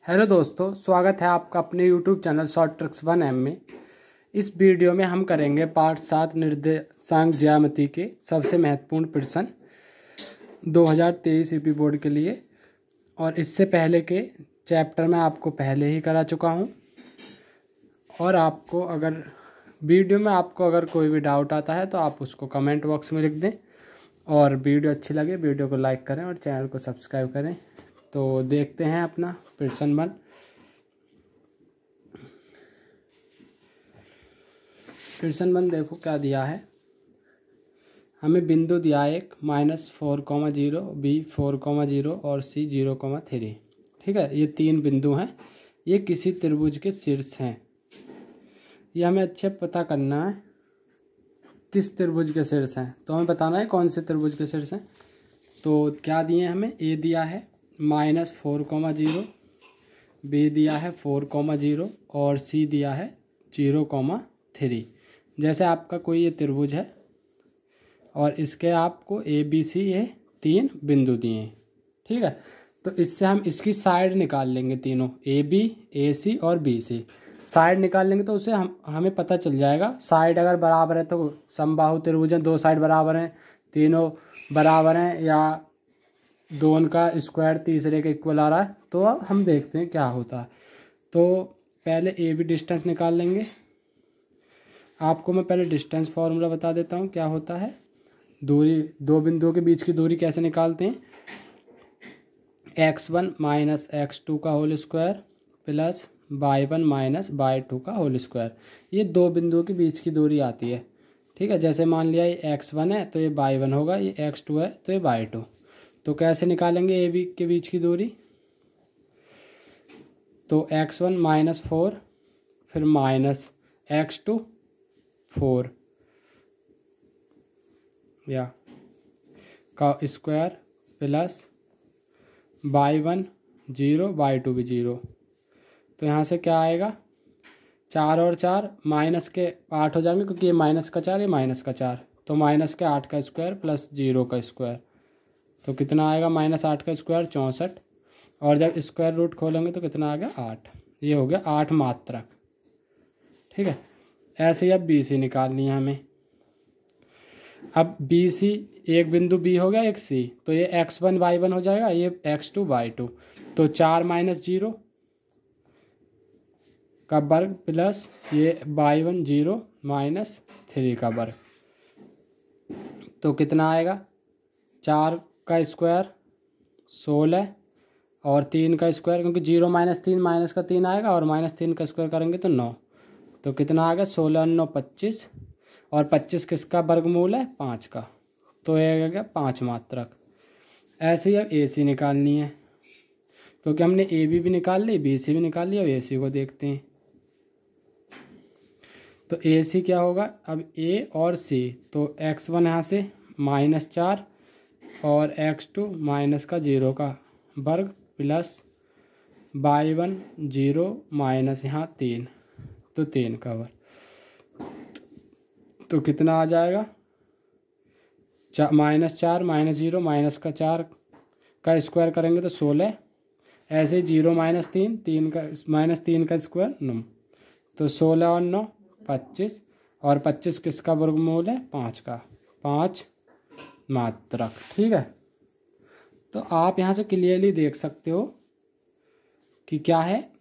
Hello दोस्तों, स्वागत है आपका अपने YouTube channel short tricks 1M में। इस वीडियो में हम करेंगे पार्ट 7 निर्देशांक ज्यामिति के सबसे महत्वपूर्ण प्रश्न 2023 यूपी बोर्ड के लिए। और इससे पहले के चैप्टर में आपको पहले ही करा चुका हूं। और आपको अगर वीडियो में अगर कोई भी डाउट आता है तो आप उसको कमेंट बॉक्स में लिख दें। और वीडियो अच्छी लगे वीडियो को लाइक करें और चैनल को सब्सक्राइब करें। तो देखते हैं अपना प्रश्न 1। प्रश्न 1 देखो क्या दिया है। हमें बिंदु दिया एक -4,0, B 4,0 और C 0,3। ठीक है, ये 3 बिंदु हैं। ये किसी त्रिभुज के शीर्ष हैं। ये हमें अच्छे पता करना है किस त्रिभुज के शीर्ष हैं। तो हमें बताना है कौन से त्रिभुज के शीर्ष हैं। तो क्या दिए हमें, A दिया है -4,0, B दिया है 4,0 और C दिया है 0,3। जैसे आपका कोई ये त्रिभुज है और इसके आपको ABC ये 3 बिंदु दिए हैं। ठीक है, तो इससे हम इसकी साइड निकाल लेंगे तीनों, AB, AC और BC। साइड निकाल लेंगे तो उससे हमें पता चल जाएगा। साइड अगर बराबर है तो समबाहु त्रिभुज है, 2 साइड बराबर हैं, तीनों बराबर हैं, या 2 का स्क्वायर तीसरे के इक्वल आ रहा है। तो अब हम देखते हैं क्या होता है। तो पहले AB डिस्टेंस निकाल लेंगे। आपको मैं पहले डिस्टेंस फार्मूला बता देता हूँ क्या होता है। दूरी, 2 बिंदुओं के बीच की दूरी कैसे निकालते हैं। x1 माइनस x2 का whole square plus y1 minus y2 का होल स्क्वायर। ये 2 बिंदुओं के बीच की दूरी आती है। ठीक है, जैसे मान लिया ये x1 है तो ये y1 होगा, ये x2 है तो ये y2। तो कैसे निकालेंगे AB के बीच की दूरी। तो x1 -4 फिर माइनस x2 4 या का स्क्वायर प्लस y1 0 y2 भी 0। तो यहाँ से क्या आएगा, 4 और 4 माइनस के 8 हो जाएंगे, क्योंकि ये माइनस का 4 ये माइनस का 4। तो माइनस के 8 का स्क्वायर प्लस 0 का स्क्वायर। तो कितना आएगा, -8 का स्क्वायर 64। और जब स्क्वायर रूट खोलेंगे तो कितना आ गया 8। ये हो गया 8 मात्रक। ठीक है, ऐसे ही अब BC निकालनी है हमें। अब BC एक बिंदु B हो गया, एक C। तो ये x1 y1 हो जाएगा, ये x2 y2। तो 4 - 0 का वर्ग प्लस ये y1 0 -3 का वर्ग। तो कितना आएगा, 4 का स्क्वायर 16 और 3 का स्क्वायर, क्योंकि 0 - 3 माइनस का 3 आएगा और -3 का स्क्वायर करेंगे तो 9। तो कितना आ गया, 16 और 9 25। और 25 किसका वर्गमूल है, 5 का। तो ये आ गया 5 मात्रक। ऐसे ही अब AC निकालनी है, क्योंकि हमने AB भी निकाल ली, BC भी निकाल लिया। अब AC को देखते हैं। तो AC क्या होगा, अब A और C। तो x1 यहाँ से -4 और x2 माइनस का 0 का वर्ग प्लस y1 0 माइनस यहाँ 3, तो 3 का वर्ग। तो कितना आ जाएगा, -4 -0 माइनस का 4 का स्क्वायर करेंगे तो 16। ऐसे ही 0 - 3 3 का -3 का स्क्वायर 9। तो 16 और 9 25। और 25 किसका वर्गमूल है, 5 का। 5 मात्रक। ठीक है, तो आप यहाँ से क्लियरली देख सकते हो कि क्या है,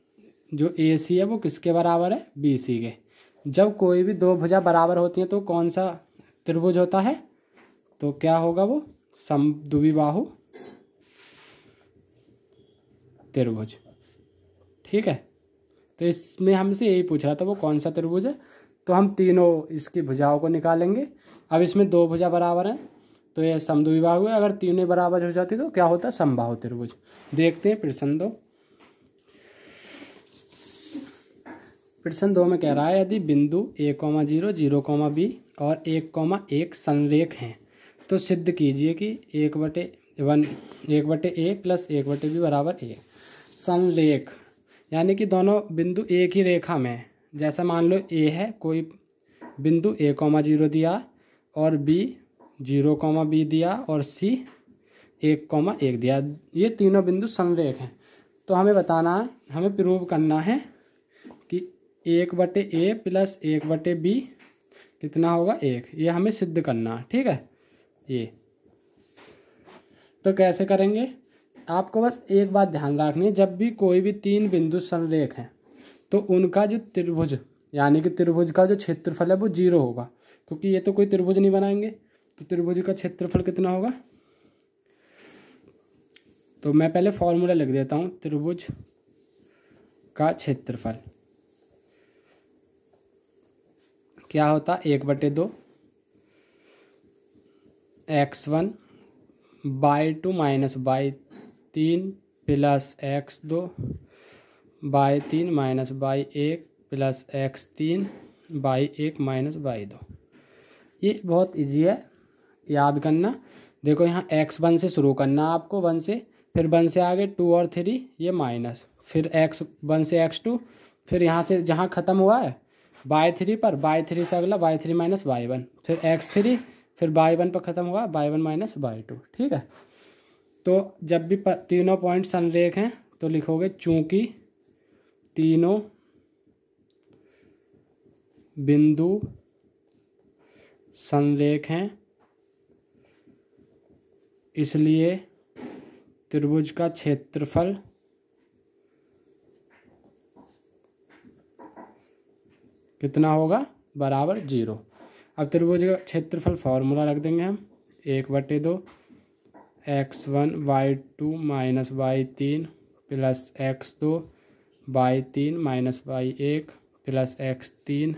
जो AC है वो किसके बराबर है, BC के। जब कोई भी 2 भुजा बराबर होती हैं तो कौन सा त्रिभुज होता है, तो क्या होगा, वो समद्विबाहु त्रिभुज। ठीक है, तो इसमें हमसे यही पूछ रहा था वो कौन सा त्रिभुज है। तो हम तीनों इसकी भुजाओं को निकालेंगे। अब इसमें 2 भुजा बराबर हैं तो ये समद्विबाहु है। अगर तीनों बराबर हो जाती तो क्या होता है, समबाहु त्रिभुज। देखते हैं प्रश्न 2। प्रश्न 2 में कह रहा है, यदि बिंदु A, 0, 0, B और 1,1 संरेख हैं तो सिद्ध कीजिए कि 1/A प्लस 1/B बराबर A। संरेख यानी कि दोनों बिंदु एक ही रेखा में है। जैसा मान लो A है, कोई बिंदु A, 0 दिया और B 0, B दिया और C 1,1 दिया। ये तीनों बिंदु संरेख हैं। तो हमें बताना है, हमें प्रूव करना है कि 1/a प्लस 1/b कितना होगा 1। ये हमें सिद्ध करना है, ठीक है। ये तो कैसे करेंगे, आपको बस एक बात ध्यान रखनी है, जब भी कोई भी तीन बिंदु संरेख हैं तो उनका जो त्रिभुज यानी कि त्रिभुज का जो क्षेत्रफल है वो 0 होगा, क्योंकि ये तो कोई त्रिभुज नहीं बनाएंगे। तो त्रिभुज का क्षेत्रफल कितना होगा, तो मैं पहले फॉर्मूला लिख देता हूँ। त्रिभुज का क्षेत्रफल क्या होता, 1/2 x1 y2 minus y3 plus x2 y3 minus y1 plus x3 y1 minus y2। ये बहुत इजी है याद करना। देखो यहाँ x1 से शुरू करना आपको, 1 से, फिर 1 से आगे 2 और 3 ये माइनस, फिर x1 से x2, फिर यहाँ से जहाँ ख़त्म हुआ है y3 पर, y3 से अगला y3 माइनस y1, फिर x3, फिर y1 पर ख़त्म हुआ y1 माइनस y2, ठीक है। तो जब भी तीनों पॉइंट संरेख हैं तो लिखोगे चूंकि तीनों बिंदु संरेख हैं इसलिए त्रिभुज का क्षेत्रफल कितना होगा, बराबर 0। अब त्रिभुज का क्षेत्रफल फॉर्मूला रख देंगे हम, 1/2 x1 y2 minus y3 plus x2 y3 minus y1 plus x3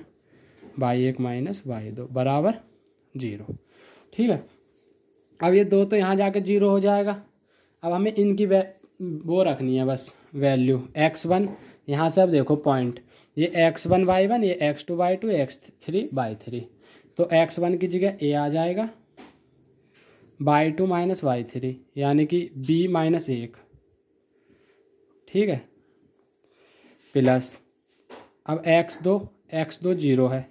y1 minus y2 बराबर 0, ठीक है। अब ये 2 तो यहाँ जाके 0 हो जाएगा। अब हमें इनकी वो रखनी है बस वैल्यू, x1 यहाँ से, अब देखो पॉइंट, ये x1 y1, ये x2 y2, x3 y3, तो x1 की जगह a आ जाएगा, y2 माइनस y3 यानी कि b माइनस 1, ठीक है, प्लस अब x2 0 है,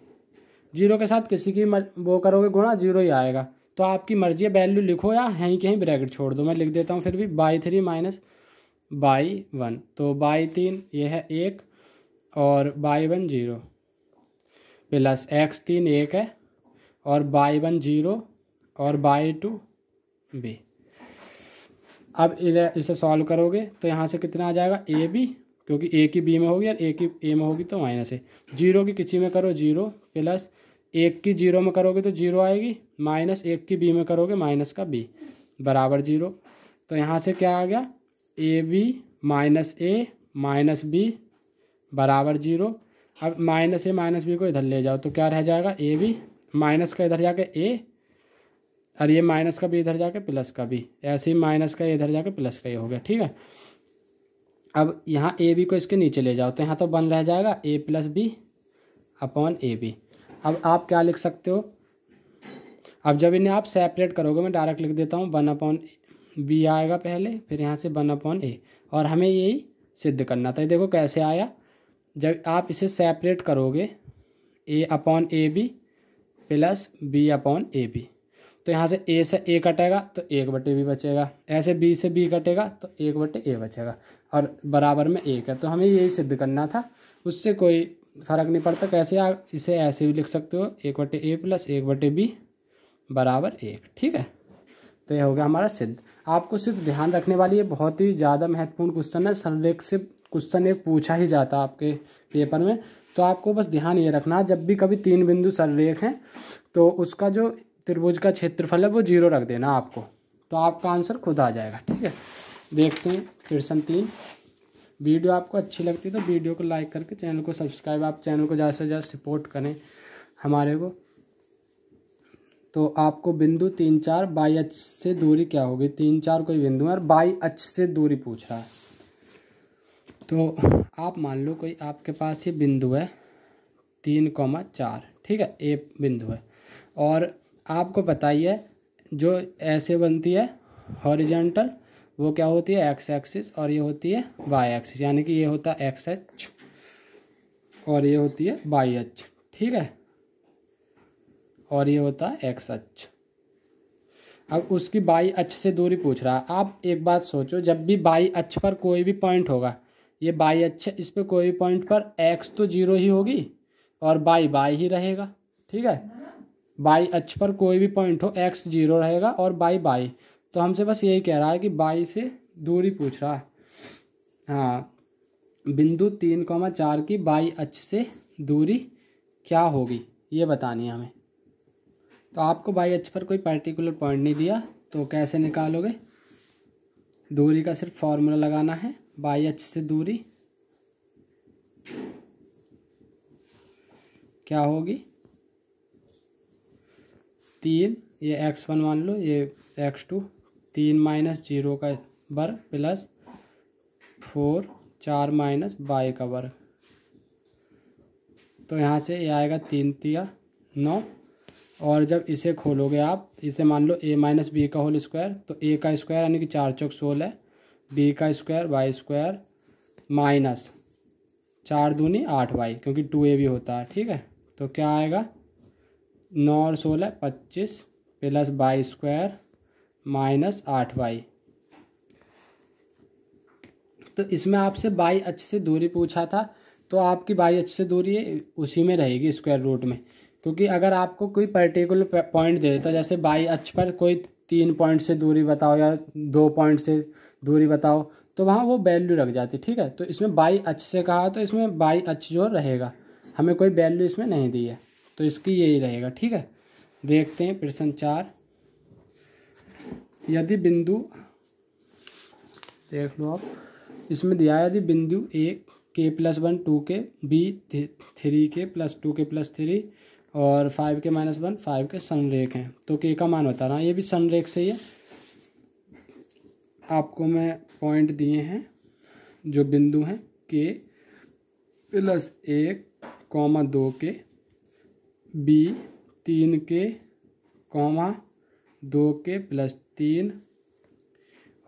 0 के साथ किसी की वो करोगे गुणा 0 ही आएगा। तो आपकी मर्जी है, वैल्यू लिखो या यहीं कहीं ब्रैकेट छोड़ दो, मैं लिख देता हूँ फिर भी, y3 माइनस y1, तो y3 ये है 1 और y1 0 प्लस x3 1 है और y1 0 और y2 b। अब इसे सॉल्व करोगे तो यहाँ से कितना आ जाएगा, ए बी, क्योंकि ए की बी में होगी और ए की ए में होगी तो माइनस है, 0 की किसी में करो 0 प्लस 1 की 0 में करोगे तो 0 आएगी, माइनस 1 की बी में करोगे माइनस का बी बराबर 0। तो यहाँ से क्या आ गया, A B minus A minus B बराबर 0। अब माइनस ए माइनस बी को इधर ले जाओ तो क्या रह जाएगा, ए बी, माइनस का इधर जाके ए और ये माइनस का भी इधर जाके प्लस का भी, ऐसे ही माइनस का इधर जाके प्लस का ये हो गया, ठीक है। अब यहाँ ए बी को इसके नीचे ले जाओ तो यहाँ तो बन रह जाएगा a plus b upon a b. अब आप क्या लिख सकते हो, अब जब इन्हें आप सेपरेट करोगे, मैं डायरेक्ट लिख देता हूँ 1/b आएगा पहले, फिर यहाँ से 1/a, और हमें यही सिद्ध करना था। देखो कैसे आया, जब आप इसे सेपरेट करोगे a/ab प्लस b/ab, तो यहाँ से a से a कटेगा तो 1/b बचेगा, ऐसे b से b कटेगा तो 1/a बचेगा, और बराबर में 1 है। तो हमें यही सिद्ध करना था, उससे कोई फ़र्क नहीं पड़ता कैसे आप इसे ऐसे भी लिख सकते हो, 1/a प्लस 1/b बराबर 1, ठीक है। तो यह हो गया हमारा सिद्ध। आपको सिर्फ ध्यान रखने वाली ये बहुत ही ज़्यादा महत्वपूर्ण क्वेश्चन है, संरेख से क्वेश्चन एक पूछा ही जाता है आपके पेपर में, तो आपको बस ध्यान ये रखना, जब भी कभी तीन बिंदु संरेख हैं तो उसका जो त्रिभुज का क्षेत्रफल है वो 0 रख देना आपको, तो आपका आंसर खुद आ जाएगा, ठीक है। देखते हैं क्वेश्चन 3। वीडियो आपको अच्छी लगती है तो वीडियो को लाइक करके चैनल को सब्सक्राइब, आप चैनल को ज़्यादा से ज़्यादा सपोर्ट करें हमारे को। तो आपको बिंदु 3 4 बाई अक्ष से दूरी क्या होगी, 3 4 कोई बिंदु है और बाई अक्ष से दूरी पूछ रहा है। तो आप मान लो कोई आपके पास ये बिंदु है 3,4, ठीक है, ए बिंदु है, और आपको बताइए जो ऐसे बनती है हॉरिजॉन्टल वो क्या होती है, एक्स एक्सिस, और ये होती है वाई एक्सिस, यानी कि ये होता है एक्स अक्ष और ये होती है वाई अक्ष, ठीक है, और ये होता है एक्स अक्ष। अब उसकी बाई अक्ष से दूरी पूछ रहा है। आप एक बात सोचो, जब भी बाई अक्ष पर कोई भी पॉइंट होगा, ये बाई अक्ष, इस पर कोई भी पॉइंट पर एक्स तो जीरो ही होगी और बाई बाई ही रहेगा। ठीक है, बाई अक्ष पर कोई भी पॉइंट हो, एक्स जीरो रहेगा और बाई बाई। तो हमसे बस यही कह रहा है कि बाई से दूरी पूछ रहा है। हाँ, बिंदु 3,4 की बाई अक्ष से दूरी क्या होगी ये बतानी है हमें। तो आपको बाई अक्ष पर कोई पर्टिकुलर पॉइंट नहीं दिया, तो कैसे निकालोगे? दूरी का सिर्फ फॉर्मूला लगाना है। बाई अक्ष से दूरी क्या होगी? 3, ये x1 मान लो, ये x2, 3 माइनस 0 का वर्ग प्लस 4 4 माइनस बाई का वर्ग। तो यहाँ से ये आएगा 3 तिया 9, और जब इसे खोलोगे आप, इसे मान लो a माइनस बी का होल स्क्वायर, तो a का स्क्वायर यानी कि 4 चौक 16, b का स्क्वायर y स्क्वायर माइनस 4 दूनी 8y, क्योंकि 2a भी होता है। ठीक है, तो क्या आएगा? 9 और 16 25 plus y square minus 8y। तो इसमें आपसे बाई अक्ष से दूरी पूछा था, तो आपकी बाई अक्ष से दूरी उसी में रहेगी स्क्वायर रूट में, क्योंकि अगर आपको कोई पर्टिकुलर पॉइंट दे देता, जैसे बाई अक्ष पर कोई 3 पॉइंट से दूरी बताओ या 2 पॉइंट से दूरी बताओ, तो वहाँ वो वैल्यू रख जाती। ठीक है, तो इसमें बाई अक्ष से कहा, तो इसमें बाई अक्ष जो रहेगा, हमें कोई वैल्यू इसमें नहीं दी है, तो इसकी यही रहेगा। ठीक है, देखते हैं प्रश्न 4। यदि बिंदु, देख लो आप, इसमें दिया है यदि बिंदु a k+1 2k, b 3k + 2k + 3 और 5k - 1 5 के समरेख हैं, तो k का मान बताना। ये भी समरेख से ही है। आपको मैं पॉइंट दिए हैं जो बिंदु हैं, k+1, 2k, b 3k, 2k + 3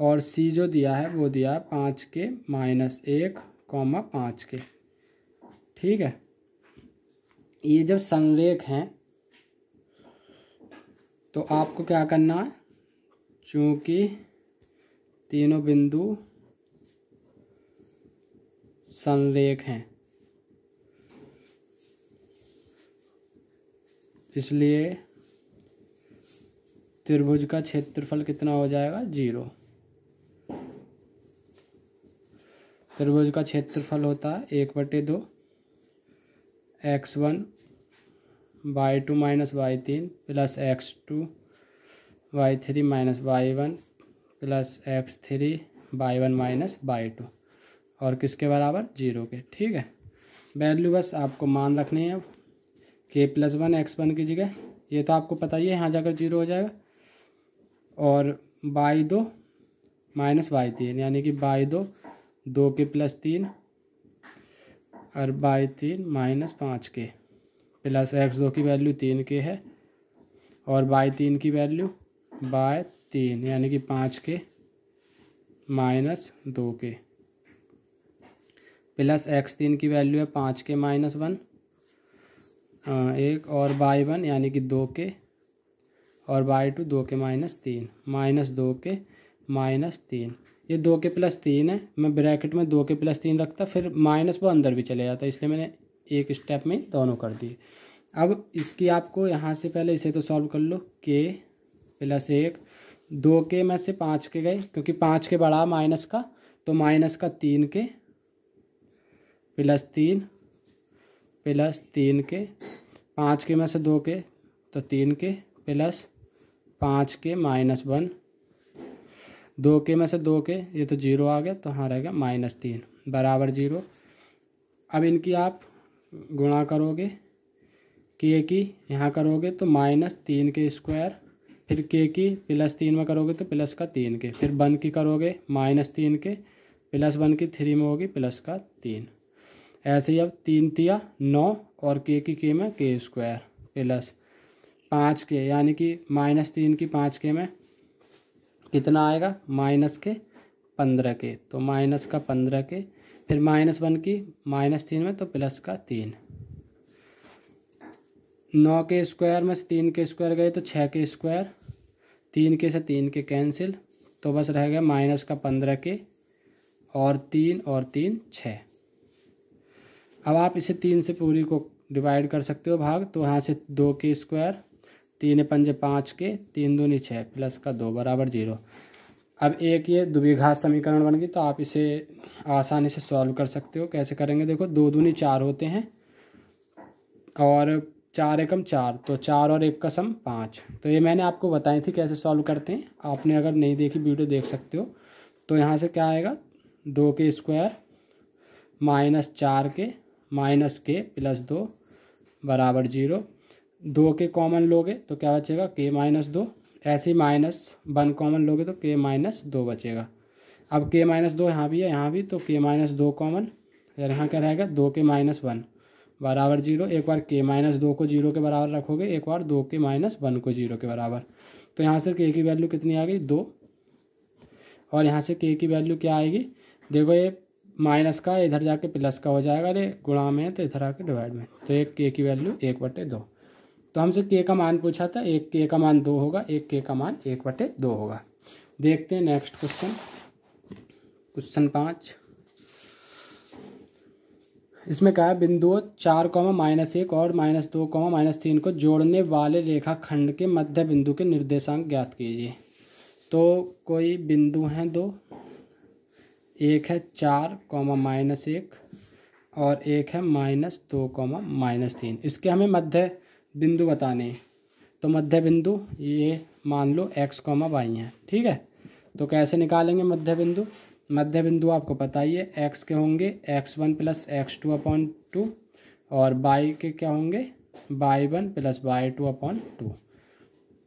और सी जो दिया है वो दिया है 5k - 1, 5k। ठीक है, ये जब संरेख हैं तो आपको क्या करना है, चूंकि तीनों बिंदु संरेख हैं इसलिए त्रिभुज का क्षेत्रफल कितना हो जाएगा? 0। त्रिभुज का क्षेत्रफल होता है 1/2 x1 y2 - y3 plus x2 y3 - y1 plus x3 y1 - y2, और किसके बराबर? 0 के। ठीक है, वैल्यू बस आपको मान रखनी है। अब k+1 x1 की जगह, ये तो आपको पता ही है, यहाँ जाकर 0 हो जाएगा, और y2 - y3 यानी कि y2 2k + 3 और y3 - 5k प्लस x2 की वैल्यू 3k है और y3 की वैल्यू y3 यानी कि 5k - 2k प्लस x3 की वैल्यू है 5k - 1 1 और y1 यानी कि 2k और y2 2k - 3 -2k - 3। ये 2k + 3 है, मैं ब्रैकेट में 2k + 3 रखता, फिर माइनस वो अंदर भी चले जाता, इसलिए मैंने एक स्टेप में दोनों कर दिए। अब इसकी आपको यहाँ से पहले इसे तो सॉल्व कर लो। k+1, 2k में से 5k गए, क्योंकि 5k बढ़ा माइनस का, तो माइनस का 3k + 3 + 3k, 5k में से 2k तो 3k प्लस 5k - 1, 2k में से 2k, ये तो 0 आ गया, तो हाँ रहेगा -3 बराबर 0। अब इनकी आप गुणा करोगे, k की यहाँ करोगे तो -3k², फिर k की +3 में करोगे तो प्लस का 3k, फिर 1 की करोगे -3k, +1 की 3 में होगी प्लस का 3। ऐसे ही अब 3 तिया 9 और k की k में k² प्लस 5k यानी कि -3 की 5k में कितना आएगा? -15k, तो -15k, फिर -1 की -3 में तो प्लस का 3। 9k² में से 3k² गए तो 6k², 3 के से 3 के कैंसिल, तो बस रह गया माइनस का 15 के और 3 6। अब आप इसे 3 से पूरी को डिवाइड कर सकते हो भाग, तो यहाँ से 2 के स्क्वायर, 3 पंजे 5 के, 3 दूनी 6 प्लस का 2 बराबर 0। अब एक ये द्विघात समीकरण बन गई, तो आप इसे आसानी से सॉल्व कर सकते हो। कैसे करेंगे देखो, 2 दूनी 4 होते हैं और 4 एकम 4, तो 4 और 1 का सम 5। तो ये मैंने आपको बताई थी कैसे सॉल्व करते हैं, आपने अगर नहीं देखी वीडियो देख सकते हो। तो यहाँ से क्या आएगा, 2 के स्क्वायर माइनस 4 के माइनस के प्लस 2 बराबर 0। 2 के कॉमन लोगे तो क्या बचेगा, के माइनस 2। ऐसे ही -1 कॉमन लोगे तो के माइनस 2 बचेगा। अब के माइनस 2 यहाँ भी है, यहाँ भी, तो के माइनस 2 कॉमन, और यहाँ क्या रहेगा 2 के माइनस 1 बराबर 0। एक बार के माइनस 2 को 0 के बराबर रखोगे, एक बार 2 के माइनस 1 को 0 के बराबर। तो यहाँ से के की वैल्यू कितनी आ गई, 2। और यहाँ से के की वैल्यू क्या आएगी, देखो ये माइनस का इधर जाके प्लस का हो जाएगा, अरे गुणा में है तो इधर आके डिवाइड में, तो एक के की वैल्यू 1/2। तो हमसे के का मान पूछा था, एक के का मान 2 होगा, एक के का मान 1/2 होगा। देखते हैं नेक्स्ट क्वेश्चन, क्वेश्चन 5। इसमें क्या है, बिंदुओं 4, -1 और -2, -3 को जोड़ने वाले रेखाखंड के मध्य बिंदु के निर्देशांक ज्ञात कीजिए। तो कोई बिंदु हैं 2, एक है 4, -1 और एक है -2, -3। इसके हमें मध्य बिंदु बताने हैं। तो मध्य बिंदु ये मान लो x, y है, ठीक है। तो कैसे निकालेंगे मध्य बिंदु, मध्य बिंदु आपको पता ही है, x के होंगे x1 + x2/2 और y के क्या होंगे y1 + y2/2।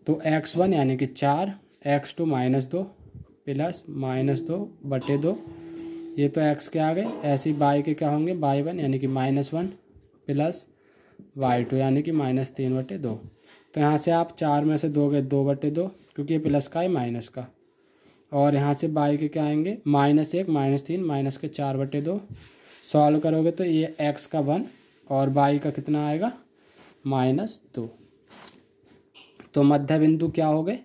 तो x1 यानी कि 4, x2 -2 प्लस -2/2, ये तो x के आ गए। ऐसे ही y के क्या होंगे y1 यानी कि -1 प्लस y2 यानी कि -3/2। तो यहाँ से आप 4 में से 2 गए 2/2, क्योंकि ये प्लस का है माइनस का। और यहाँ से y के क्या आएंगे -1 -3 माइनस के 4/2। सॉल्व करोगे तो ये x का 1 और y का कितना आएगा -2। तो मध्य बिंदु क्या हो गए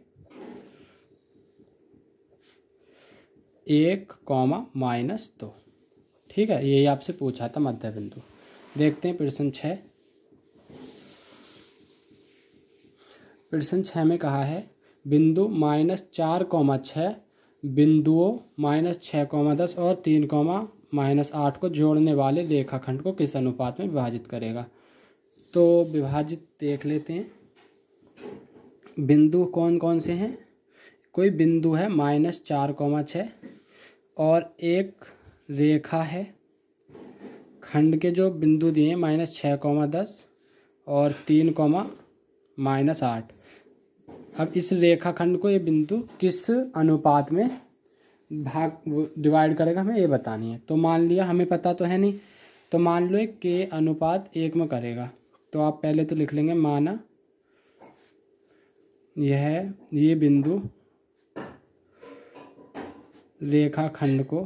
1, -2, ठीक है। यही आपसे पूछा था मध्य बिंदु। देखते हैं प्रश्न 6। प्रश्न 6 में कहा है, बिंदु -4, 6 बिंदुओं -6, 10 और 3, -8 को जोड़ने वाले रेखाखंड को किस अनुपात में विभाजित करेगा। तो विभाजित देख लेते हैं, बिंदु कौन कौन से हैं। कोई बिंदु है -4, 6 और एक रेखा है, खंड के जो बिंदु दिए हैं -6, 10 और 3, -8। अब इस रेखाखंड को ये बिंदु किस अनुपात में डिवाइड करेगा, हमें ये बतानी है। तो मान लिया, हमें पता तो है नहीं, तो मान लो एक के अनुपात 1 में करेगा। तो आप पहले तो लिख लेंगे, माना ये बिंदु रेखाखंड को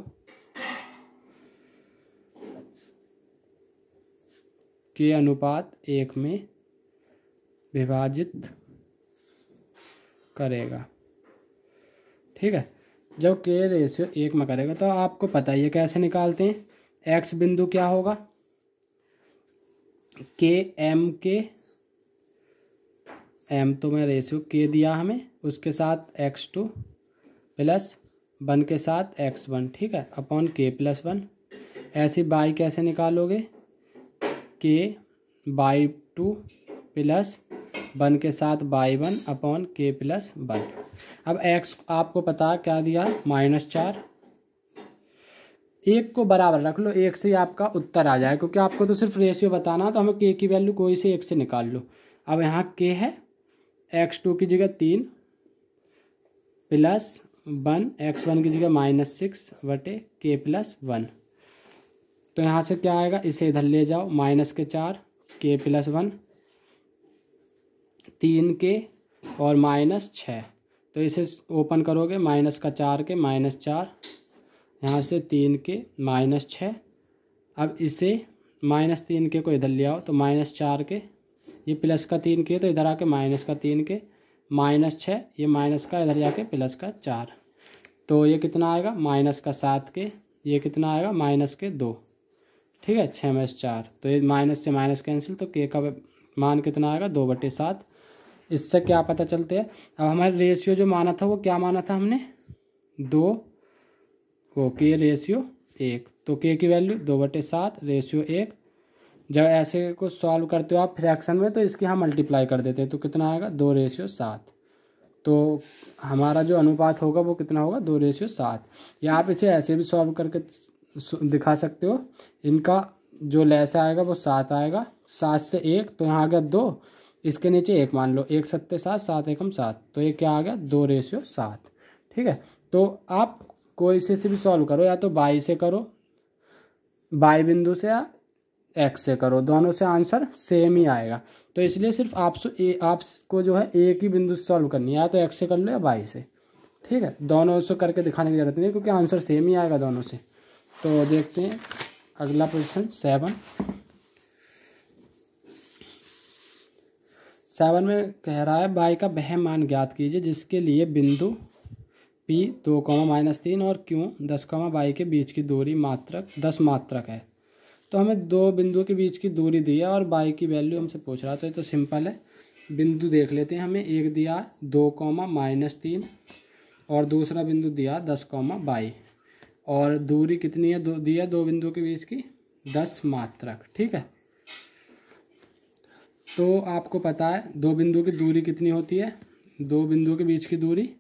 के अनुपात 1 में विभाजित करेगा, ठीक है। जब के रेशियो 1 में करेगा तो आपको पता ही है कैसे निकालते हैं। x बिंदु क्या होगा, के m के m तो मैं रेशियो के दिया हमें, उसके साथ x2 प्लस 1 के साथ x1, ठीक है, अपॉन k + 1। ऐसी y कैसे निकालोगे, के y2 प्लस 1 के साथ y1 अपॉन k + 1। अब x आपको पता क्या दिया, -4। 1 को बराबर रख लो, 1 से आपका उत्तर आ जाए, क्योंकि आपको तो सिर्फ रेशियो बताना, तो हमें k की वैल्यू कोई से 1 से निकाल लो। अब यहाँ k है, x2 की जगह 3 प्लस 1, x1 की जगह -6/k + 1। तो यहाँ से क्या आएगा, इसे इधर ले जाओ, -4 k + 1, 3 के और -6। तो इसे ओपन करोगे, -4 के -4, यहाँ से 3 के -6। अब इसे -3 के को इधर ले आओ, तो -4 के, ये प्लस का 3 के तो इधर आके -3 के -6, ये माइनस का इधर जाके प्लस का 4, तो ये कितना आएगा माइनस का 7 के, ये कितना आएगा माइनस के 2, ठीक है। 6 में 4, तो ये माइनस से माइनस कैंसिल, तो के का मान कितना आएगा 2/7। इससे क्या पता चलते हैं, अब हमारे रेशियो जो माना था वो क्या माना था हमने 2, वो के रेशियो 1, तो के की वैल्यू 2/7 रेशियो 1। जब ऐसे को सॉल्व करते हो आप फ्रैक्शन में तो इसकी हम मल्टीप्लाई कर देते हैं, तो कितना आएगा 2/7, तो हमारा जो अनुपात होगा वो कितना होगा 2/7। या आप इसे ऐसे भी सॉल्व करके दिखा सकते हो, इनका जो लेस आएगा वो 7 आएगा, 7 से 1 तो यहाँ आ गया 2, इसके नीचे 1 मान लो, 1 7 7, 7 1 7, तो ये क्या आ गया 2/7, ठीक है। तो आप कोई से भी सॉल्व करो, या तो बाई से करो, बाई बिंदु से, या एक्स से करो, दोनों से आंसर सेम ही आएगा। तो इसलिए सिर्फ आपको जो है एक ही बिंदु से सॉल्व करनी है, या तो एक्स से कर लो या बाई से, ठीक है। दोनों से करके दिखाने की जरूरत नहीं है क्योंकि आंसर सेम ही आएगा दोनों से। तो देखते हैं अगला क्वेश्चन 7 में कह रहा है बाई का वह मान ज्ञात कीजिए जिसके लिए बिंदु P 2, -3 और Q 10, बाई के बीच की दूरी 10 मात्रक है। तो हमें दो बिंदुओं के बीच की दूरी दी है और बाई की वैल्यू हमसे पूछ रहा है, तो ये तो सिंपल है। बिंदु देख लेते हैं, हमें एक दिया 2, -3 और दूसरा बिंदु दिया 10, बाई, और दूरी कितनी है दिया दो बिंदुओं के बीच की 10 मात्रक, ठीक है। तो आपको पता है दो बिंदुओं की दूरी कितनी होती है, दो बिंदुओं के बीच की दूरी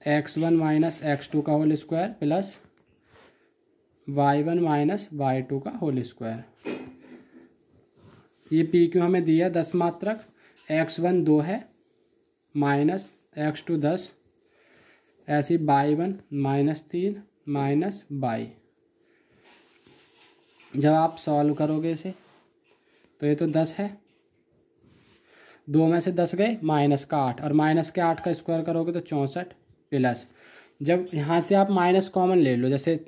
x1 - x2 का whole square plus y1 - y2 का होल स्क्वायर। ये पी क्यू हमें दिया 10 मात्रक, x1 2 है, माइनस x2 10, ऐसे y1 -3 माइनस बाई। जब आप सॉल्व करोगे इसे तो ये तो 10 है, 2 में से 10 गए माइनस का 8, और माइनस के 8 का स्क्वायर करोगे तो 64 प्लस, जब यहाँ से आप माइनस कॉमन ले लो, जैसे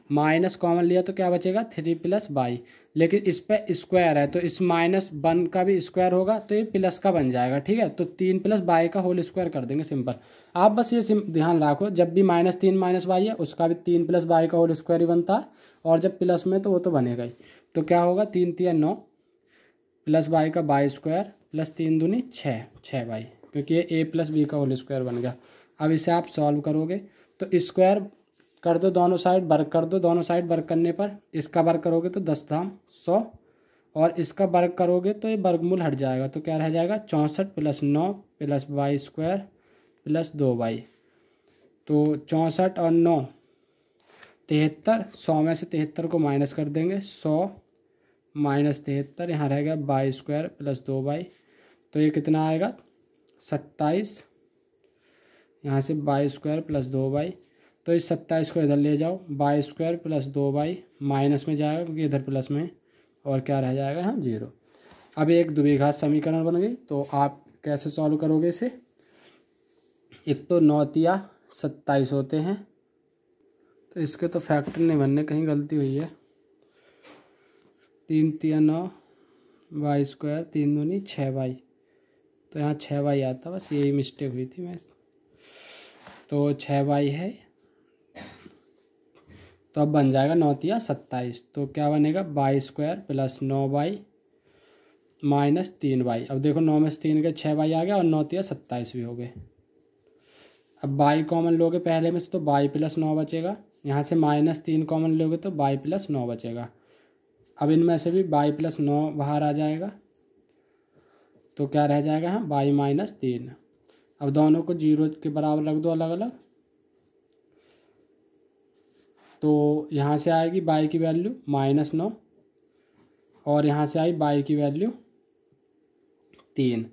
माइनस कॉमन लिया तो क्या बचेगा 3 + बाई, लेकिन इस पे स्क्वायर है तो इस -1 का भी स्क्वायर होगा तो ये प्लस का बन जाएगा, ठीक है। तो 3 + बाई का होल स्क्वायर कर देंगे, सिंपल। आप बस ये ध्यान रखो, जब भी -3 - बाई है उसका भी 3 + बाई का होल स्क्वायर ही बनता है, और जब प्लस में तो वो तो बनेगा ही। तो क्या होगा 3 × 9 प्लस बाई का बाई स्क्वायर प्लस 3 दूनी 6 बाई, क्योंकि ये a + b का होल स्क्वायर बन गया। अब इसे आप सॉल्व करोगे तो स्क्वायर कर दो, दोनों साइड वर्ग कर दो, दोनों साइड वर्ग करने पर इसका वर्ग करोगे तो 10 धाम 100, और इसका वर्ग करोगे तो ये वर्गमूल हट जाएगा, तो क्या रह जाएगा 64 + 9 plus by square plus 2 by. तो 64 और 9 73, 100 में से 73 को माइनस कर देंगे, 100 - 73, यहाँ रहेगा बाई स्क्वायर प्लस 2 बाई, तो ये कितना आएगा 27, यहाँ से बाई स्क्वायर प्लस 2 बाई, तो इस 27 को इधर ले जाओ, by square plus 2 by minus में जाएगा क्योंकि इधर प्लस में, और क्या रह जाएगा यहाँ 0। अब एक द्विघात समीकरण बन गई, तो आप कैसे सॉल्व करोगे इसे, एक तो 9 × 27 होते हैं, तो इसके तो फैक्टर नहीं बनने, कहीं गलती हुई है, 3 × 9 बाई स्क्वायर, 3 दूनी 6 बाई, तो यहाँ 6 बाई आता, बस यही मिस्टेक हुई थी मैं, तो 6 बाई है, तो अब बन जाएगा 9 × 27, तो क्या बनेगा by square plus 9 by minus 3 by. अब देखो 9 में से 3 गए 6 बाई आ गया, और 9 × 27 भी हो गए। अब बाई कॉमन लोगे पहले में से तो बाई प्लस 9 बचेगा, यहाँ से -3 कॉमन लोगे तो बाई प्लस 9 बचेगा। अब इनमें से भी बाई प्लस 9 बाहर आ जाएगा, तो क्या रह जाएगा यहाँ बाई -3। अब दोनों को 0 के बराबर रख दो अलग अलग, तो यहाँ से आएगी बाई की वैल्यू -9, और यहाँ से आई बाई की वैल्यू 3।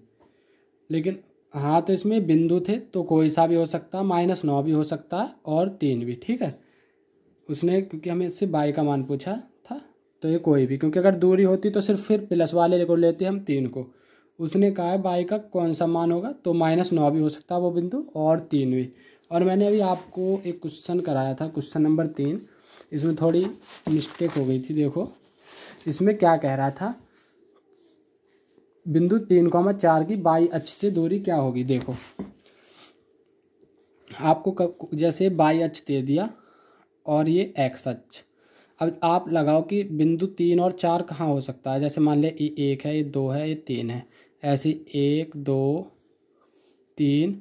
लेकिन हाँ, तो इसमें बिंदु थे तो कोई सा भी हो सकता है, -9 भी हो सकता है और 3 भी, ठीक है। उसने क्योंकि हमें इससे बाई का मान पूछा था, तो ये कोई भी, क्योंकि अगर दूरी होती तो सिर्फ फिर प्लस वाले को लेते हम 3 को। उसने कहा है बाई का कौन सा मान होगा, तो -9 भी हो सकता है वो बिंदु, और 3 भी। और मैंने अभी आपको एक क्वेश्चन कराया था, क्वेश्चन नंबर 3, इसमें थोड़ी मिस्टेक हो गई थी। देखो इसमें क्या कह रहा था, बिंदु 3,4 की बाई अक्ष से दूरी क्या होगी। देखो आपको जैसे बाई अक्ष दे दिया और ये एक्स अक्ष। अब आप लगाओ कि बिंदु 3 और 4 कहाँ हो सकता है। जैसे मान ले ये 1 है, ये 2 है, ये 3 है, ऐसे 1 2 3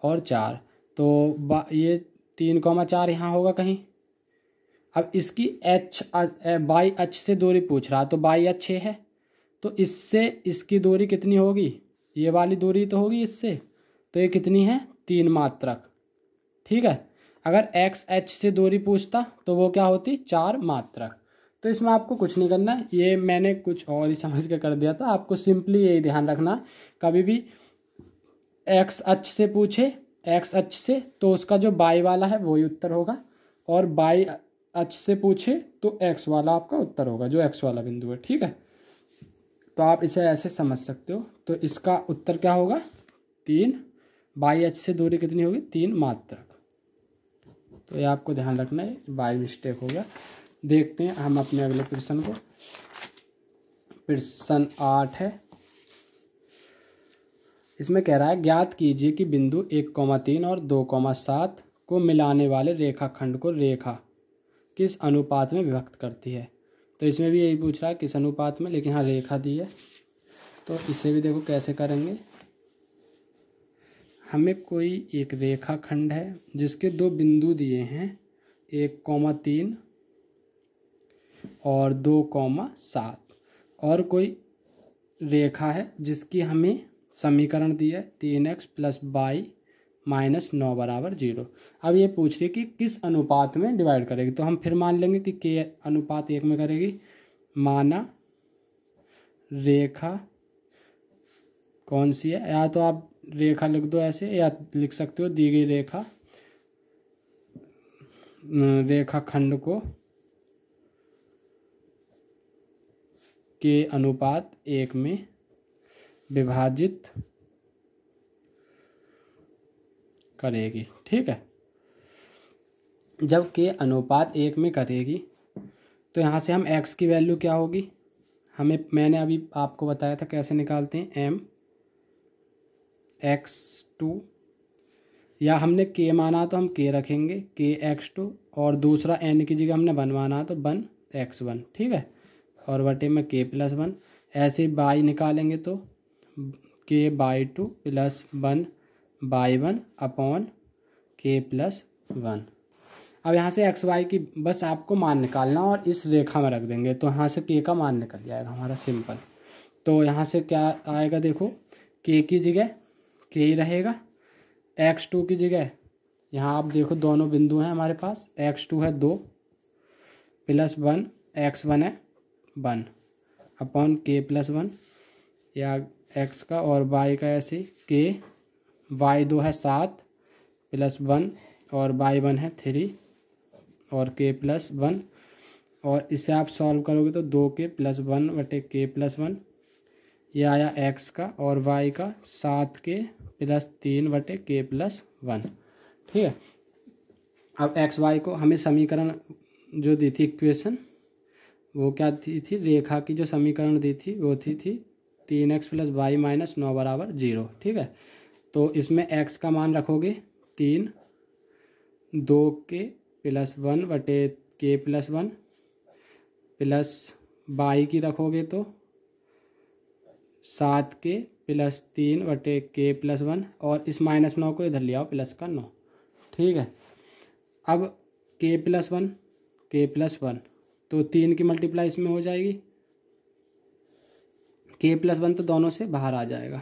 और 4। तो ये 3,4 यहाँ होगा कहीं। अब इसकी बाई अक्ष से दूरी पूछ रहा, तो बाई अक्ष है, तो इससे इसकी दूरी कितनी होगी, ये वाली दूरी तो होगी इससे, तो ये कितनी है 3 मात्रक। ठीक है। अगर एक्स एच से दूरी पूछता तो वो क्या होती 4 मात्रक। तो इसमें आपको कुछ नहीं करना है, ये मैंने कुछ और ही समझ के कर दिया था। आपको सिंपली यही ध्यान रखना, कभी भी एक्स अक्ष से पूछे एक्स अक्ष से तो उसका जो बाई वाला है वही उत्तर होगा, और बाई अक्ष से पूछे तो एक्स वाला आपका उत्तर होगा, जो एक्स वाला बिंदु है। ठीक है। तो आप इसे ऐसे समझ सकते हो। तो इसका उत्तर क्या होगा 3। बाई अक्ष से दूरी कितनी होगी 3 मात्रक। तो ये आपको ध्यान रखना है, बाई मिस्टेक हो गया। देखते हैं हम अपने अगले प्रश्न को। प्रश्न 8 है। इसमें कह रहा है ज्ञात कीजिए कि बिंदु 1,3 और 2,7 को मिलाने वाले रेखाखंड को रेखा किस अनुपात में विभक्त करती है। तो इसमें भी यही पूछ रहा है किस अनुपात में, लेकिन हाँ रेखा दी है। तो इसे भी देखो कैसे करेंगे। हमें कोई एक रेखाखंड है जिसके 2 बिंदु दिए हैं 1,3 और 2,7, और कोई रेखा है जिसकी हमें समीकरण दी है 3x + y - 9 = 0। अब ये पूछ रही है कि किस अनुपात में डिवाइड करेगी। तो हम फिर मान लेंगे कि k अनुपात 1 में करेगी। माना रेखा कौन सी है, या तो आप रेखा लिख दो ऐसे, या लिख सकते हो दी गई रेखाखंड को के अनुपात 1 में विभाजित करेगी। ठीक है। जब के अनुपात 1 में करेगी तो यहाँ से हम x की वैल्यू क्या होगी, मैंने अभी आपको बताया था कैसे निकालते हैं, m(x2), या हमने k माना तो हम k रखेंगे kx2, और दूसरा n की जगह हमने 1 माना तो 1x1। ठीक है। और बटे में k+1। ऐसे बाई निकालेंगे तो k/2 + 1/1 अपॉन k+1। अब यहाँ से एक्स वाई की बस आपको मान निकालना और इस रेखा में रख देंगे, तो यहाँ से k का मान निकल जाएगा हमारा सिंपल। तो यहाँ से क्या आएगा देखो, k की जगह k ही रहेगा, x2 की जगह यहाँ आप देखो दोनों बिंदु हैं हमारे पास, x2 है 2 + 1, x1 है 1 अपॉन k+1, या x का और y का ऐसे k, y2 है 7 + 1 और y1 है 3 और k+1, और इसे आप सॉल्व करोगे तो 2k + 1 बटे k+1, ये आया x का, और y का 7k + 3 बटे k+1। ठीक है। अब एक्स वाई को हमें समीकरण जो दी थी इक्वेशन, वो क्या दी थी, रेखा की जो समीकरण दी थी वो थी 3x + y - 9 = 0। ठीक है। तो इसमें x का मान रखोगे 3, 2k + 1 बटे k+1 प्लस y की रखोगे तो 7k + 3 बटे k+1, और इस -9 को इधर ले आओ प्लस का 9। ठीक है। अब k+1 तो 3 की मल्टीप्लाई इसमें हो जाएगी, k+1 तो दोनों से बाहर आ जाएगा।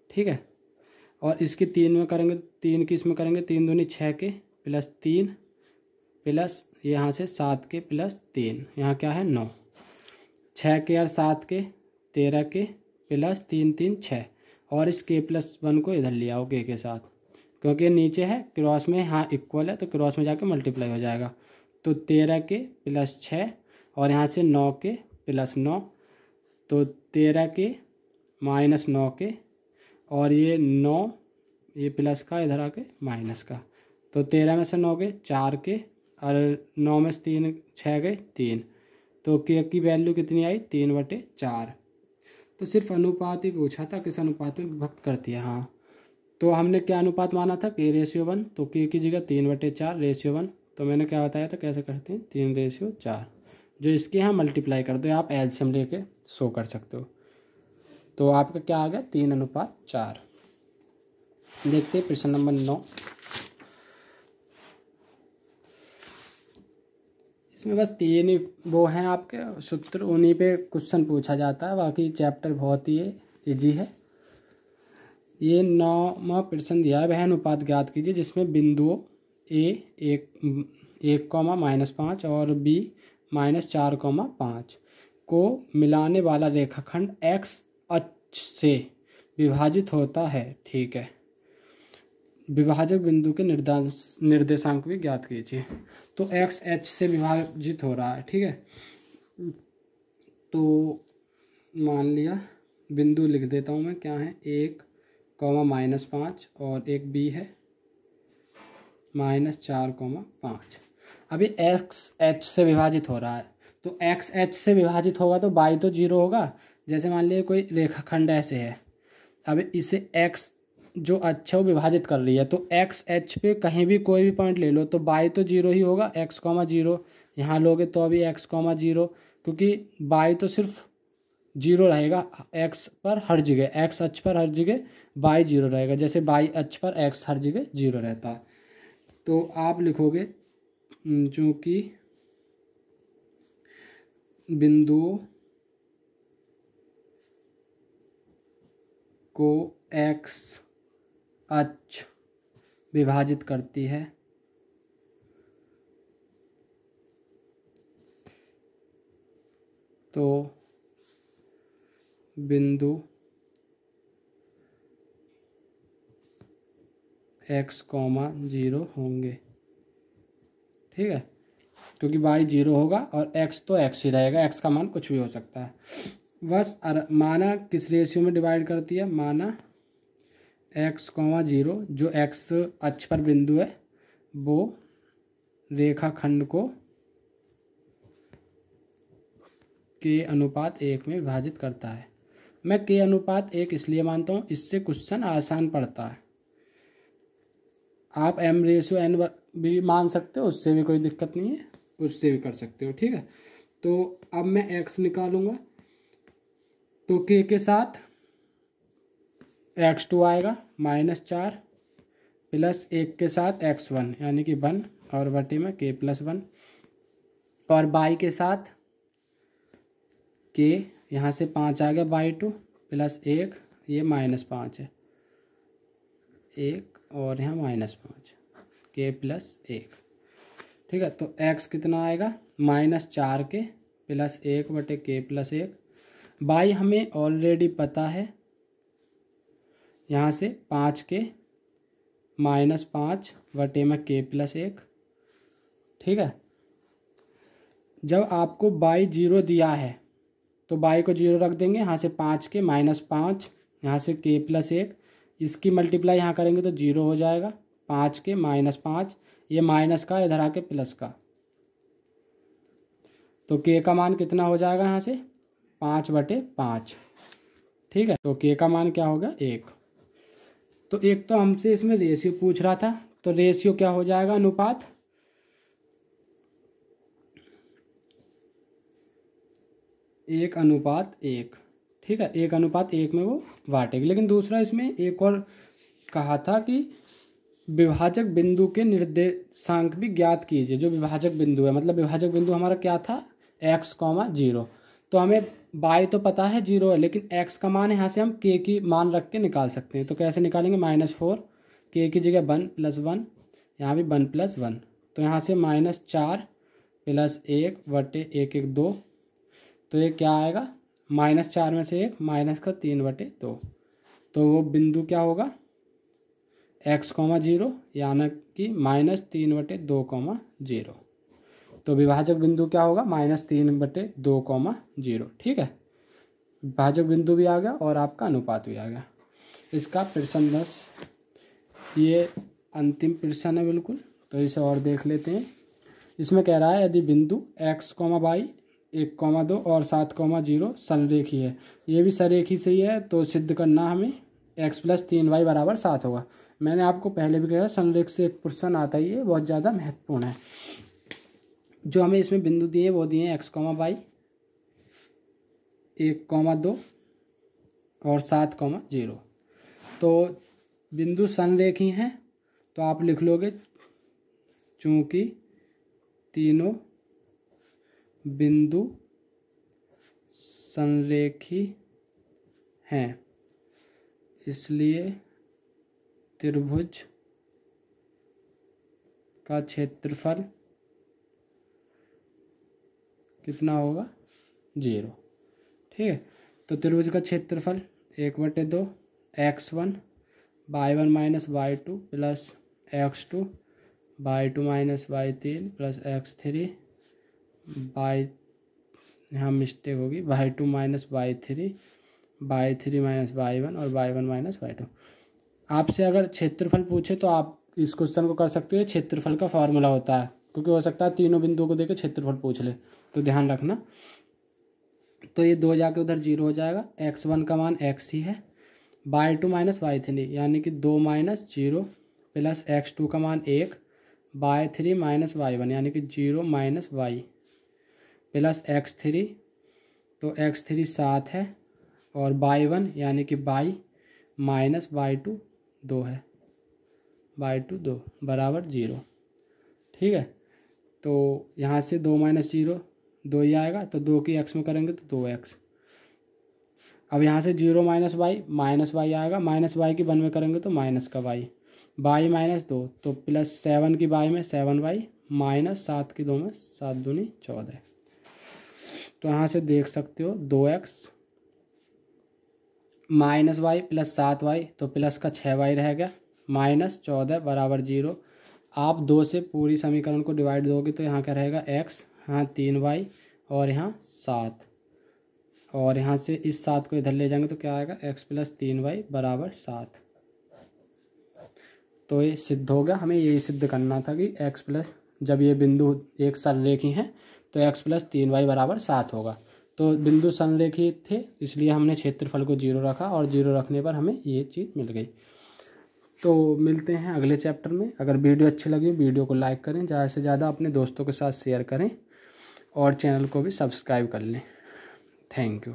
ठीक है। और इसकी 3 में करेंगे, 3 की इसमें करेंगे, 3 दूनी 6k + 3 प्लस यहाँ से 7k + 3, यहाँ क्या है 9, 6k और 7k 13k + 3 3 6, और इस k+1 को इधर ले आओ k के साथ, क्योंकि नीचे है क्रॉस में, हाँ इक्वल है तो क्रॉस में जाके मल्टीप्लाई हो जाएगा। तो 13k + 6 और यहाँ से 9k + 9, तो 13k - 9k, और ये 9 ये प्लस का इधर आके माइनस का, तो 13 में से 9 गए 4k, और 9 में से 3 6 गए 3, तो k की वैल्यू कितनी आई 3/4। तो सिर्फ अनुपात ही पूछा था, किस अनुपात में विभक्त करती है। हाँ, तो हमने क्या अनुपात माना था, k/1, तो k की जगह 3/4/1। तो मैंने क्या बताया था कैसे करते हैं, 3/4। जो इसके यहाँ मल्टीप्लाई कर दो, आप एलसीएम लेके शो कर सकते हो। तो आपका क्या आ गया, 3:4। देखते हैं प्रश्न नंबर 9। इसमें बस 3 ही वो हैं आपके सूत्र, उन्हीं पे क्वेश्चन पूछा जाता है, बाकी चैप्टर बहुत ही ईजी है। ये 9वां प्रश्न दिया है, वह अनुपात ज्ञात कीजिए जिसमें बिंदुओं ए 1, और बी -4, को मिलाने वाला रेखाखंड x अक्ष से विभाजित होता है। ठीक है, विभाजक बिंदु के निर्देशांक भी ज्ञात कीजिए। तो x h से विभाजित हो रहा है। ठीक है, तो मान लिया बिंदु लिख देता हूँ मैं, क्या है, 1, और एक b है -4, अभी x h से विभाजित हो रहा है, तो x h से विभाजित होगा तो y तो 0 होगा। जैसे मान लिया कोई रेखाखंड ऐसे है, अब इसे x जो अच्छा वो विभाजित कर रही है, तो x h पे कहीं भी कोई भी पॉइंट ले लो तो y तो 0 ही होगा, x, 0 यहाँ लोगे तो अभी x, 0, क्योंकि y तो सिर्फ 0 रहेगा x पर हर जगह, x अक्ष पर हर जगह y 0 रहेगा, जैसे y अक्ष पर x हर जगह 0 रहता है। तो आप लिखोगे चूँकि बिंदुओं को x अक्ष विभाजित करती है, तो बिंदु x, 0 होंगे। ठीक है, क्योंकि y 0 होगा और x तो x ही रहेगा, x का मान कुछ भी हो सकता है। बस माना किस रेशियो में डिवाइड करती है, माना x, 0 जो x अक्ष पर बिंदु है वो रेखाखंड को k/1 में विभाजित करता है। मैं k/1 इसलिए मानता हूँ, इससे क्वेश्चन आसान पड़ता है। आप m/n भी मान सकते हो, उससे भी कोई दिक्कत नहीं है, उससे भी कर सकते हो। ठीक है, तो अब मैं x निकालूंगा, तो k के साथ x2 आएगा -4 प्लस 1 के साथ x1 यानी कि 1 और बटे में k+1, और y के साथ k यहाँ से 5 आ गया y2 प्लस 1, ये -5 है, 1 और यहाँ -5, k+1। ठीक है, तो x कितना आएगा, -4 के प्लस 1 बटे k+1। y हमें ऑलरेडी पता है, यहाँ से 5 के -5 बटे में k+1। ठीक है, जब आपको y 0 दिया है तो y को 0 रख देंगे, यहाँ से 5 के -5, यहाँ से k+1, इसकी मल्टीप्लाई यहाँ करेंगे तो 0 हो जाएगा, 5 के -5, ये माइनस का इधर आके प्लस का, तो k का मान कितना हो जाएगा, यहाँ से 5/5। ठीक है, तो k का मान क्या होगा, 1। तो एक तो हमसे इसमें रेशियो पूछ रहा था, तो रेशियो क्या हो जाएगा, अनुपात 1:1। ठीक है, 1:1 में वो बांटेगी। लेकिन दूसरा इसमें एक और कहा था कि विभाजक बिंदु के निर्देशांक भी ज्ञात कीजिए। जो विभाजक बिंदु है, मतलब विभाजक बिंदु हमारा क्या था, x, 0। तो हमें y तो पता है 0 है, लेकिन x का मान यहाँ से हम k की मान रख के निकाल सकते हैं। तो कैसे निकालेंगे, -4, k की जगह 1 + 1, यहाँ भी 1 + 1, तो यहाँ से -4 प्लस 1 बटे 1, 1, 2, तो ये क्या आएगा, -4 में से 1 -3/2, तो वो बिंदु क्या होगा, x, 0 यानी कि -3/2, तो विभाजक बिंदु क्या होगा, -3/2, 0। ठीक है, विभाजक बिंदु भी आ गया और आपका अनुपात भी आ गया। इसका प्रश्न बस ये अंतिम प्रश्न है बिल्कुल, तो इसे और देख लेते हैं। इसमें कह रहा है यदि बिंदु x, y 1,2 और 7,0 संरेखी है। ये भी संरेखी से ही है, तो सिद्ध करना हमें x + 3y = 7 होगा। मैंने आपको पहले भी कहा संरेख से एक प्रश्न आता ही है, बहुत ज़्यादा महत्वपूर्ण है। जो हमें इसमें बिंदु दिए वो दिए हैं x, y, 1,2 और 7,0। तो बिंदु संरेखी हैं, तो आप लिख लोगे चूँकि तीनों बिंदु संरेखी हैं इसलिए त्रिभुज का क्षेत्रफल कितना होगा? 0। ठीक है, तो त्रिभुज का क्षेत्रफल 1/2 x1 y1 - y2 plus x2 y2 - y3 plus x3 y, यहाँ मिस्टेक होगी, y2 - y3 y3 - y1 और y1 - y2। आपसे अगर क्षेत्रफल पूछे तो आप इस क्वेश्चन को कर सकते हो, क्षेत्रफल का फॉर्मूला होता है, क्योंकि हो सकता है तीनों बिंदुओं को देकर क्षेत्रफल पूछ ले, तो ध्यान रखना। तो ये 2 जाके उधर 0 हो जाएगा। x1 का मान x ही है, y2 - y3 यानी कि 2 - 0 प्लस x2 का मान 1 y3 - y1 यानी कि 0 - y प्लस x3, तो x3 7 है और y1 यानी कि y माइनस y2 2 है, y2 2 = 0। ठीक है, तो यहाँ से 2 - 0 2 ही आएगा, तो 2 की x में करेंगे तो 2x। अब यहाँ से 0 - y माइनस y आएगा, माइनस y की 1 में करेंगे तो माइनस का y - 2 तो प्लस 7 की y में 7y माइनस 7 की 2 में 7 दूनी 14। तो यहाँ से देख सकते हो 2x minus y plus 7y, तो प्लस का 6y रह गया, माइनस 14 = 0। आप 2 से पूरी समीकरण को डिवाइड दोगे तो यहाँ क्या रहेगा x, यहाँ 3y और यहाँ 7, और यहाँ से इस 7 को इधर ले जाएंगे तो क्या आएगा x + 3y = 7। तो ये सिद्ध हो गया। हमें यही सिद्ध करना था कि जब ये बिंदु एक संरेखी हैं तो x + 3y = 7 होगा। तो बिंदु संरेखी थे इसलिए हमने क्षेत्रफल को 0 रखा, और 0 रखने पर हमें ये चीज़ मिल गई। तो मिलते हैं अगले चैप्टर में। अगर वीडियो अच्छी लगी वीडियो को लाइक करें, ज़्यादा से ज़्यादा अपने दोस्तों के साथ शेयर करें और चैनल को भी सब्सक्राइब कर लें। Thank you.